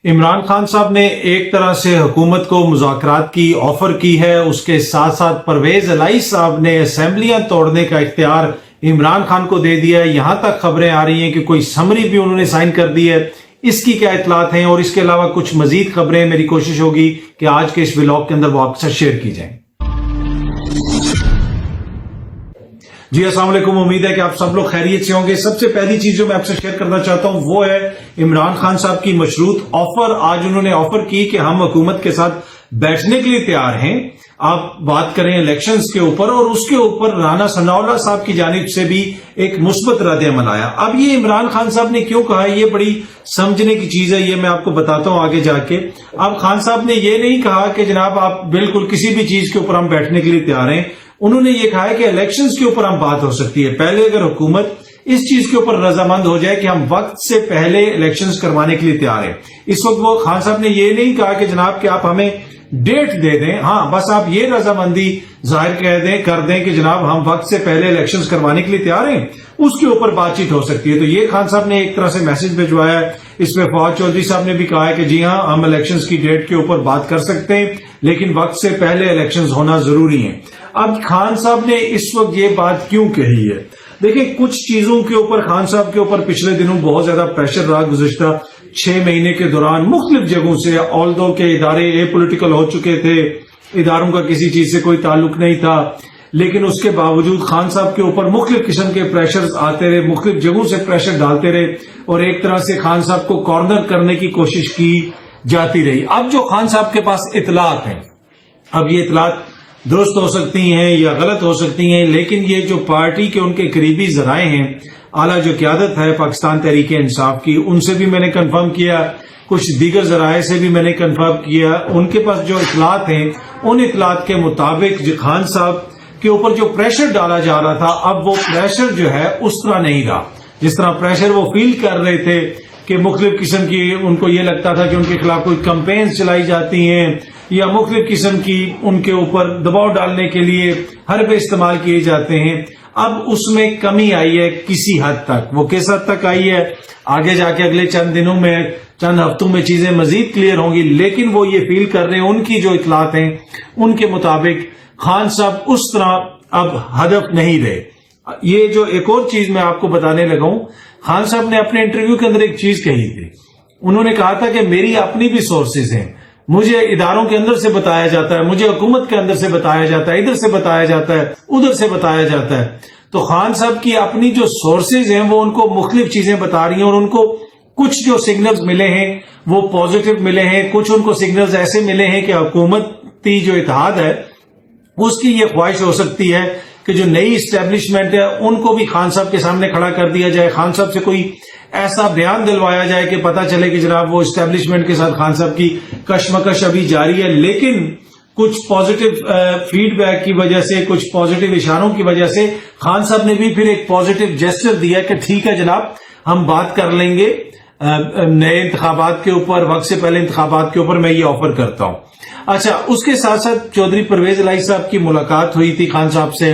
عمران خان صاحب نے ایک طرح سے حکومت کو مذاکرات کی آفر کی ہے، اس کے ساتھ ساتھ پرویز الہی صاحب نے اسمبلیاں توڑنے کا اختیار عمران خان کو دے دیا ہے۔ یہاں تک خبریں آ رہی ہیں کہ کوئی سمری بھی انہوں نے سائن کر دی ہے۔ اس کی کیا اطلاعات ہیں اور اس کے علاوہ کچھ مزید خبریں میری کوشش ہوگی کہ آج کے اس ولاگ کے اندر وہ آپ کے ساتھ شیئر کی جائیں۔ جی السلام علیکم، امید ہے کہ آپ سب لوگ خیریت سے ہوں گے۔ سب سے پہلی چیز جو میں آپ سے شیئر کرنا چاہتا ہوں وہ ہے عمران خان صاحب کی مشروط آفر۔ آج انہوں نے آفر کی کہ ہم حکومت کے ساتھ بیٹھنے کے لیے تیار ہیں۔ آپ بات کریں الیکشنز کے اوپر، اور اس کے اوپر رانا ثناءاللہ صاحب کی جانب سے بھی ایک مثبت رد عمل آیا۔ اب یہ عمران خان صاحب نے کیوں کہا ہے، یہ بڑی سمجھنے کی چیز ہے، یہ میں آپ کو بتاتا ہوں آگے جا کے۔ اب خان صاحب نے یہ نہیں کہا کہ جناب آپ بالکل کسی بھی چیز کے اوپر ہم بیٹھنے کے لیے تیار ہیں۔ انہوں نے یہ کہا ہے کہ الیکشنز کے اوپر ہم بات ہو سکتی ہے۔ پہلے اگر حکومت اس چیز کے اوپر رضامند ہو جائے کہ ہم وقت سے پہلے الیکشنز کروانے کے لیے تیار ہیں۔ اس وقت وہ خان صاحب نے یہ نہیں کہا کہ جناب کہ آپ ہمیں ڈیٹ دے دیں، ہاں بس آپ یہ رضامندی ظاہر کر دیں کہ جناب ہم وقت سے پہلے الیکشنز کروانے کے لیے تیار ہیں، اس کے اوپر بات چیت ہو سکتی ہے۔ تو یہ خان صاحب نے ایک طرح سے میسج بھجوایا ہے۔ اس میں فواد چودھری صاحب نے بھی کہا ہے کہ جی ہاں ہم الیکشنز کی ڈیٹ کے اوپر بات کر سکتے ہیں، لیکن وقت سے پہلے الیکشنز ہونا ضروری ہیں۔ اب خان صاحب نے اس وقت یہ بات کیوں کہی ہے؟ دیکھیں، کچھ چیزوں کے اوپر خان صاحب کے اوپر پچھلے دنوں بہت زیادہ پریشر رہا۔ گزشتہ 6 مہینے کے دوران مختلف جگہوں سے، آلدو کے ادارے اے پولیٹیکل ہو چکے تھے، اداروں کا کسی چیز سے کوئی تعلق نہیں تھا، لیکن اس کے باوجود خان صاحب کے اوپر مختلف قسم کے پریشرز آتے رہے، مختلف جگہوں سے پریشر ڈالتے رہے، اور ایک طرح سے خان صاحب کو کارنر کرنے کی کوشش کی جاتی رہی۔ اب جو خان صاحب کے پاس اطلاعات ہیں، اب یہ اطلاعات درست ہو سکتی ہیں یا غلط ہو سکتی ہیں، لیکن یہ جو پارٹی کے ان کے قریبی ذرائع ہیں، اعلیٰ جو قیادت ہے پاکستان تحریک انصاف کی، ان سے بھی میں نے کنفرم کیا، کچھ دیگر ذرائع سے بھی میں نے کنفرم کیا، ان کے پاس جو اطلاعات ہیں ان اطلاعات کے مطابق جو خان صاحب کے اوپر جو پریشر ڈالا جا رہا تھا، اب وہ پریشر جو ہے اس طرح نہیں رہا جس طرح پریشر وہ فیل کر رہے تھے کہ مختلف قسم کی ان کو یہ لگتا تھا کہ ان کے خلاف کوئی کمپینز چلائی جاتی ہیں یا مختلف قسم کی ان کے اوپر دباؤ ڈالنے کے لیے حربے استعمال کیے جاتے ہیں۔ اب اس میں کمی آئی ہے کسی حد تک۔ وہ کس حد تک آئی ہے آگے جا کے اگلے چند دنوں میں، چند ہفتوں میں چیزیں مزید کلیئر ہوں گی، لیکن وہ یہ فیل کر رہے ہیں، ان کی جو اطلاعات ہیں ان کے مطابق خان صاحب اس طرح اب ہدف نہیں رہے۔ یہ جو ایک اور چیز میں آپ کو بتانے لگا ہوں، خان صاحب نے اپنے انٹرویو کے اندر ایک چیز کہی تھی۔ انہوں نے کہا تھا کہ میری اپنی بھی سورسز ہیں، مجھے اداروں کے اندر سے بتایا جاتا ہے، مجھے حکومت کے اندر سے بتایا جاتا ہے، ادھر سے بتایا جاتا ہے، ادھر سے بتایا جاتا ہے۔ تو خان صاحب کی اپنی جو سورسز ہیں وہ ان کو مختلف چیزیں بتا رہی ہیں، اور ان کو کچھ جو سگنلز ملے ہیں وہ پازیٹو ملے ہیں، کچھ ان کو سگنلز ایسے ملے ہیں کہ حکومتی جو اتحاد ہے اس کی یہ خواہش ہو سکتی ہے کہ جو نئی اسٹیبلشمنٹ ہے ان کو بھی خان صاحب کے سامنے کھڑا کر دیا جائے، خان صاحب سے کوئی ایسا بیان دلوایا جائے کہ پتا چلے کہ جناب وہ اسٹیبلشمنٹ کے ساتھ خان صاحب کی کشمکش ابھی جاری ہے، لیکن کچھ پازیٹو فیڈ بیک کی وجہ سے، کچھ پازیٹو اشاروں کی وجہ سے خان صاحب نے بھی پھر ایک پازیٹو جیسچر دیا کہ ٹھیک ہے جناب ہم بات کر لیں گے نئے انتخابات کے اوپر، وقت سے پہلے انتخابات کے اوپر میں یہ آفر کرتا ہوں۔ اچھا، اس کے ساتھ ساتھ چودھری پرویز الہی صاحب کی ملاقات ہوئی تھی خان صاحب سے،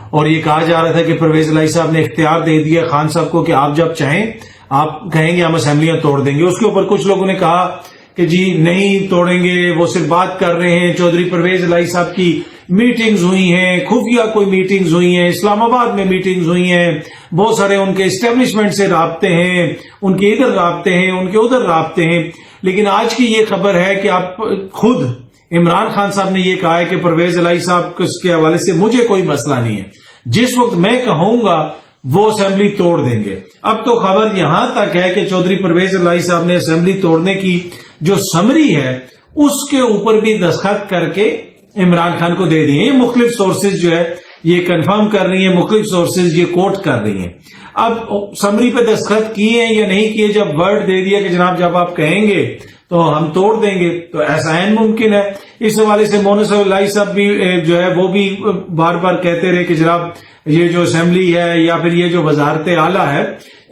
اور یہ کہا جا رہا تھا کہ پرویز الہی صاحب نے اختیار دے دیا خان صاحب کو کہ آپ جب چاہیں آپ کہیں گے ہم اسمبلیاں توڑ دیں گے۔ اس کے اوپر کچھ لوگوں نے کہا کہ جی نہیں توڑیں گے، وہ صرف بات کر رہے ہیں۔ چودھری پرویز الہی صاحب کی میٹنگز ہوئی ہیں، خفیہ کوئی میٹنگز ہوئی ہیں، اسلام آباد میں میٹنگز ہوئی ہیں، بہت سارے ان کے اسٹیبلشمنٹ سے رابطے ہیں، ان کے ادھر رابطے ہیں، ان کے ادھر رابطے ہیں۔ لیکن آج کی یہ خبر ہے کہ آپ خود عمران خان صاحب نے یہ کہا ہے کہ پرویز الہی صاحب کے حوالے سے مجھے کوئی مسئلہ نہیں ہے، جس وقت میں کہوں گا وہ اسمبلی توڑ دیں گے۔ اب تو خبر یہاں تک ہے کہ چودھری پرویز الہی صاحب نے اسمبلی توڑنے کی جو سمری ہے اس کے اوپر بھی دستخط کر کے عمران خان کو دے دیے۔ یہ مختلف سورسز جو ہے یہ کنفرم کر رہی ہیں، مختلف سورسز یہ کوٹ کر رہی ہیں۔ اب سمری پہ دستخط کیے ہیں یا نہیں کیے، جب ورڈ دے دیا کہ جناب جب آپ کہیں گے تو ہم توڑ دیں گے، تو ایسا عین ممکن ہے۔ اس حوالے سے مونس الہی صاحب بھی جو ہے وہ بھی بار بار کہتے رہے کہ جناب یہ جو اسمبلی ہے یا پھر یہ جو وزارت اعلیٰ ہے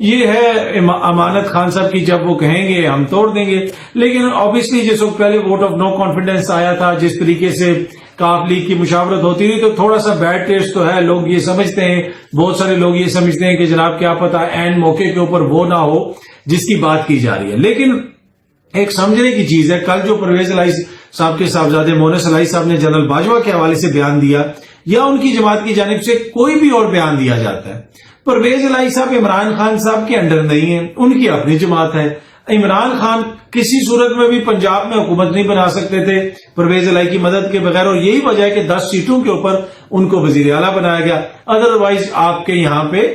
یہ ہے امانت خان صاحب کی، جب وہ کہیں گے ہم توڑ دیں گے۔ لیکن آبویسلی جس وقت پہلے ووٹ آف نو کانفیڈنس آیا تھا، جس طریقے سے کاف لیگ کی مشاورت ہوتی رہی، تو تھوڑا سا بیڈ ٹیسٹ تو ہے۔ لوگ یہ سمجھتے ہیں، بہت سارے لوگ یہ سمجھتے ہیں کہ جناب کیا پتا عین موقع کے اوپر وہ نہ ہو جس کی بات کی جا رہی ہے۔ لیکن ایک سمجھنے کی چیز ہے، کل جو پرویز الہی صاحب کے صاحبزادے مونس الہی صاحب نے جنرل باجوہ کے حوالے سے بیان دیا یا ان کی جماعت کی جانب سے کوئی بھی اور بیان دیا جاتا ہے، پرویز الہی صاحب عمران خان صاحب کے انڈر نہیں ہیں، ان کی اپنی جماعت ہے۔ عمران خان کسی صورت میں بھی پنجاب میں حکومت نہیں بنا سکتے تھے پرویز الہی کی مدد کے بغیر، اور یہی وجہ ہے کہ 10 سیٹوں کے اوپر ان کو وزیر اعلیٰ بنایا گیا۔ ادروائز آپ کے یہاں پہ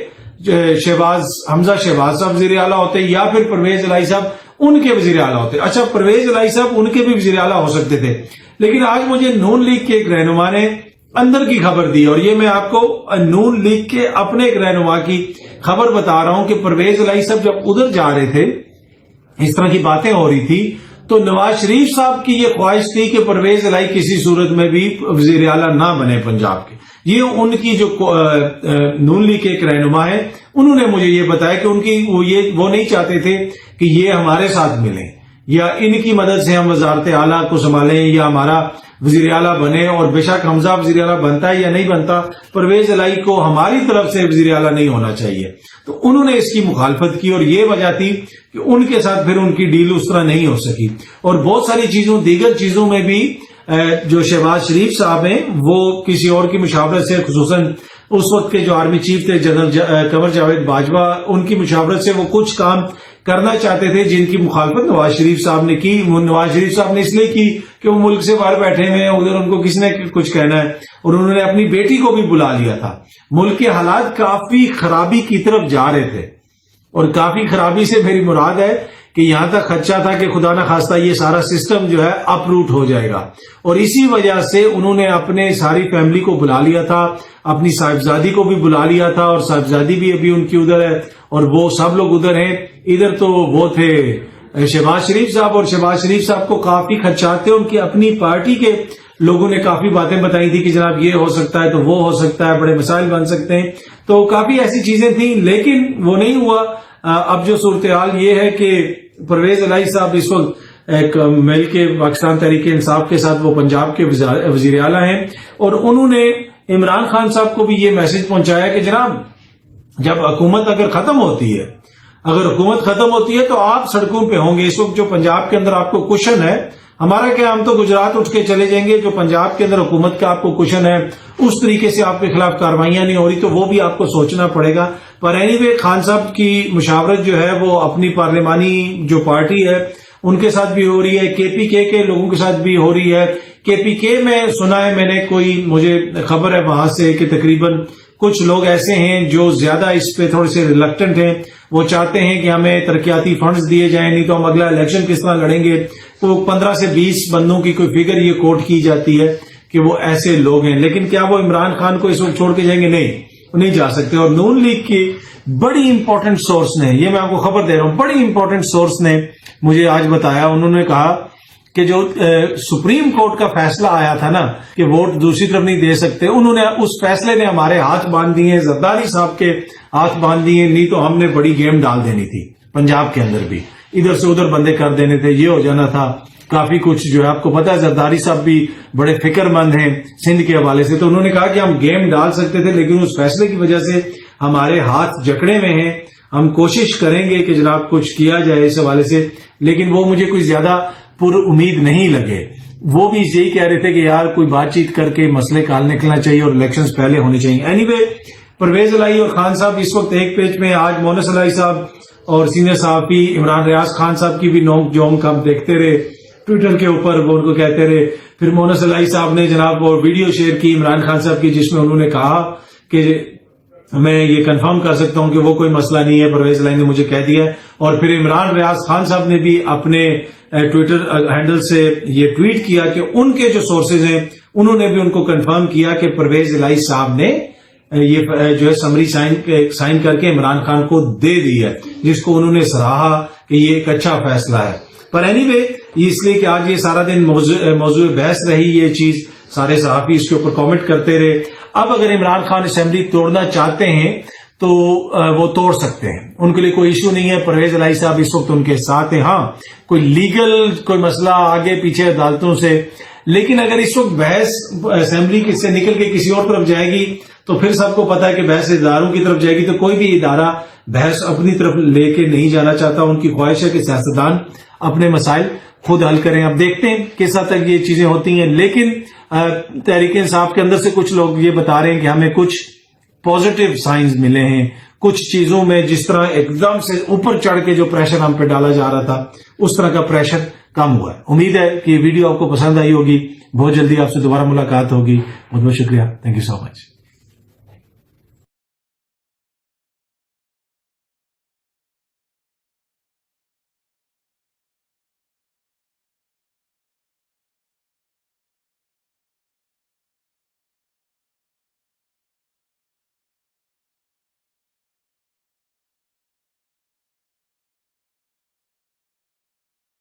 حمزہ شہباز صاحب وزیر اعلیٰ ہوتے یا پھر پرویز الہی صاحب ان کے وزیر اعلیٰ ہوتے۔ اچھا، پرویز الہی صاحب ان کے بھی وزیر اعلیٰ ہو سکتے تھے، لیکن آج مجھے نون لیگ کے ایک رہنما نے اندر کی خبر دی، اور یہ میں آپ کو نون لیگ کے اپنے ایک رہنما کی خبر بتا رہا ہوں کہ پرویز الہی صاحب جب ادھر جا رہے تھے، اس طرح کی باتیں ہو رہی تھی، تو نواز شریف صاحب کی یہ خواہش تھی کہ پرویز الہی کسی صورت میں بھی وزیر اعلیٰ نہ بنے پنجاب کے۔ یہ ان کی جو نون لیگ کے ایک رہنما ہے، انہوں نے مجھے یہ بتایا کہ ان کی وہ نہیں چاہتے تھے کہ یہ ہمارے ساتھ ملیں یا ان کی مدد سے ہم وزارت اعلیٰ کو سنبھالیں یا ہمارا وزیر اعلیٰ بنے، اور بے شک حمزہ وزیر اعلیٰ بنتا ہے یا نہیں بنتا، پرویز الہی کو ہماری طرف سے وزیر اعلیٰ نہیں ہونا چاہیے۔ تو انہوں نے اس کی مخالفت کی، اور یہ وجہ تھی کہ ان کے ساتھ پھر ان کی ڈیل اس طرح نہیں ہو سکی۔ اور بہت ساری دیگر چیزوں میں بھی جو شہباز شریف صاحب ہیں وہ کسی اور کی مشاورت سے، خصوصاً اس وقت کے جو آرمی چیف تھے جنرل قمر جاوید باجوہ، ان کی مشاورت سے وہ کچھ کام کرنا چاہتے تھے جن کی مخالفت نواز شریف صاحب نے کی۔ نواز شریف صاحب نے اس لیے کی کہ وہ ملک سے باہر بیٹھے ہوئے ہیں، ادھر ان کو کس نے کچھ کہنا ہے، اور انہوں نے اپنی بیٹی کو بھی بلا لیا تھا۔ ملک کے حالات کافی خرابی کی طرف جا رہے تھے، اور کافی خرابی سے میری مراد ہے کہ یہاں تک خدشہ تھا کہ خدا نہ خواستہ یہ سارا سسٹم جو ہے اپ روٹ ہو جائے گا، اور اسی وجہ سے انہوں نے اپنے ساری فیملی کو بلا لیا تھا، اپنی صاحبزادی کو بھی بلا لیا تھا، اور صاحبزادی بھی ابھی ان کی ادھر ہے، اور وہ سب لوگ ادھر ہیں۔ ادھر تو وہ تھے شہباز شریف صاحب، اور شہباز شریف صاحب کو کافی خدشات تھے، ان کی اپنی پارٹی کے لوگوں نے کافی باتیں بتائی تھی کہ جناب یہ ہو سکتا ہے تو وہ ہو سکتا ہے، بڑے مسائل بن سکتے ہیں، تو کافی ایسی چیزیں تھیں، لیکن وہ نہیں ہوا۔ اب جو صورتحال یہ ہے کہ پرویز الہی صاحب اس وقت ایک مل کے پاکستان تحریک انصاف کے ساتھ وہ پنجاب کے وزیر اعلیٰ ہیں، اور انہوں نے عمران خان صاحب کو بھی یہ میسج پہنچایا کہ جناب جب حکومت اگر ختم ہوتی ہے تو آپ سڑکوں پہ ہوں گے۔ اس وقت جو پنجاب کے اندر آپ کو کشن ہے، ہمارا کیا، ہم تو گجرات اٹھ کے چلے جائیں گے، جو پنجاب کے اندر حکومت کا آپ کو کشن ہے اس طریقے سے آپ کے خلاف کاروائیاں نہیں ہو رہی، تو وہ بھی آپ کو سوچنا پڑے گا۔ پر اینی وے خان صاحب کی مشاورت جو ہے وہ اپنی پارلیمانی جو پارٹی ہے ان کے ساتھ بھی ہو رہی ہے، کے پی کے لوگوں کے ساتھ بھی ہو رہی ہے۔ کے پی کے میں سنا ہے، میں نے مجھے خبر ہے وہاں سے کہ تقریباً کچھ لوگ ایسے ہیں جو زیادہ اس پہ تھوڑے سے ریلکٹنٹ ہیں، وہ چاہتے ہیں کہ ہمیں ترقیاتی فنڈز دیے جائیں، نہیں تو ہم اگلا الیکشن کس طرح لڑیں گے۔ تو 15 سے 20 بندوں کی کوئی فگر یہ کوٹ کی جاتی ہے کہ وہ ایسے لوگ ہیں، لیکن کیا وہ عمران خان کو اس وقت چھوڑ کے جائیں گے؟ نہیں جا سکتے۔ اور نون لیگ کی بڑی امپورٹنٹ سورس نے، یہ میں آپ کو خبر دے رہا ہوں، بڑی امپورٹنٹ سورس نے مجھے آج بتایا، انہوں نے کہا کہ جو سپریم کورٹ کا فیصلہ آیا تھا نا کہ ووٹ دوسری طرف نہیں دے سکتے، انہوں نے اس فیصلے نے ہمارے ہاتھ باندھ دیے ہیں، زرداری صاحب کے ہاتھ باندھ دیے، نہیں تو ہم نے بڑی گیم ڈال دینی تھی پنجاب کے اندر بھی، ادھر سے ادھر بندے کر دینے تھے، یہ ہو جانا تھا کافی کچھ جو ہے۔ آپ کو پتا ہے زرداری صاحب بھی بڑے فکر مند ہیں سندھ کے حوالے سے، تو انہوں نے کہا کہ ہم گیم ڈال سکتے تھے، لیکن اس فیصلے کی وجہ سے ہمارے ہاتھ جکڑے میں ہیں، ہم کوشش کریں گے کہ جناب کچھ کیا جائے اس حوالے سے، لیکن وہ مجھے کوئی زیادہ پر امید نہیں لگے۔ وہ بھی یہی کہہ رہے تھے کہ یار کوئی بات چیت کر کے مسئلے کا حل نکلنا چاہیے اور الیکشنز پہلے ہونے چاہیے۔ اینی وے پرویز الہی اور خان صاحب اس وقت ایک پیج میں، آج مونس الہی صاحب اور سینئر صحافی عمران ریاض خان صاحب کی بھی نوک جھونک ہم دیکھتے رہے ٹویٹر کے اوپر، وہ ان کو کہتے رہے۔ پھر مونس الہی صاحب نے جناب وہ ویڈیو شیئر کی عمران خان صاحب کی، جس میں انہوں نے کہا کہ میں یہ کنفرم کر سکتا ہوں کہ وہ کوئی مسئلہ نہیں ہے، پرویز الہی نے مجھے کہہ دیا ہے۔ اور پھر عمران ریاض خان صاحب نے بھی اپنے ٹویٹر ہینڈل سے یہ ٹویٹ کیا کہ ان کے جو سورسز ہیں انہوں نے بھی ان کو کنفرم کیا کہ پرویز الہی صاحب نے یہ جو ہے سمری سائن کر کے عمران خان کو دے دی ہے، جس کو انہوں نے سراہا کہ یہ ایک اچھا فیصلہ ہے۔ پر اینی وے اس لیے کہ آج یہ سارا دن موضوع بحث رہی یہ چیز، سارے صحافی اس کے اوپر کامنٹ کرتے رہے۔ اب اگر عمران خان اسمبلی توڑنا چاہتے ہیں تو وہ توڑ سکتے ہیں، ان کے لیے کوئی ایشو نہیں ہے۔ پرویز الہی صاحب اس وقت ان کے ساتھ ہیں۔ ہاں کوئی لیگل کوئی مسئلہ آگے پیچھے عدالتوں سے لیکن اگر اس وقت بحث اسمبلی سے نکل کے کسی اور طرف جائے گی تو پھر سب کو پتا ہے کہ بحث اداروں کی طرف جائے گی، تو کوئی بھی ادارہ بحث اپنی طرف لے کے نہیں جانا چاہتا. ان کی خواہش ہے کہ سیاستدان اپنے مسائل خود حل کریں. اب دیکھتے ہیں کس حد تک یہ چیزیں ہوتی ہیں. لیکن تحریک انصاف کے اندر سے کچھ لوگ یہ بتا رہے ہیں کہ ہمیں کچھ پازیٹیو سائنز ملے ہیں کچھ چیزوں میں، جس طرح ایک دم سے اوپر چڑھ کے جو پریشر ہم پہ ڈالا جا رہا تھا اس طرح کا پریشر کم ہوا ہے. امید ہے کہ یہ ویڈیو آپ کو پسند آئی ہوگی. بہت جلدی آپ سے دوبارہ ملاقات ہوگی. بہت بہت شکریہ. Thank you so much.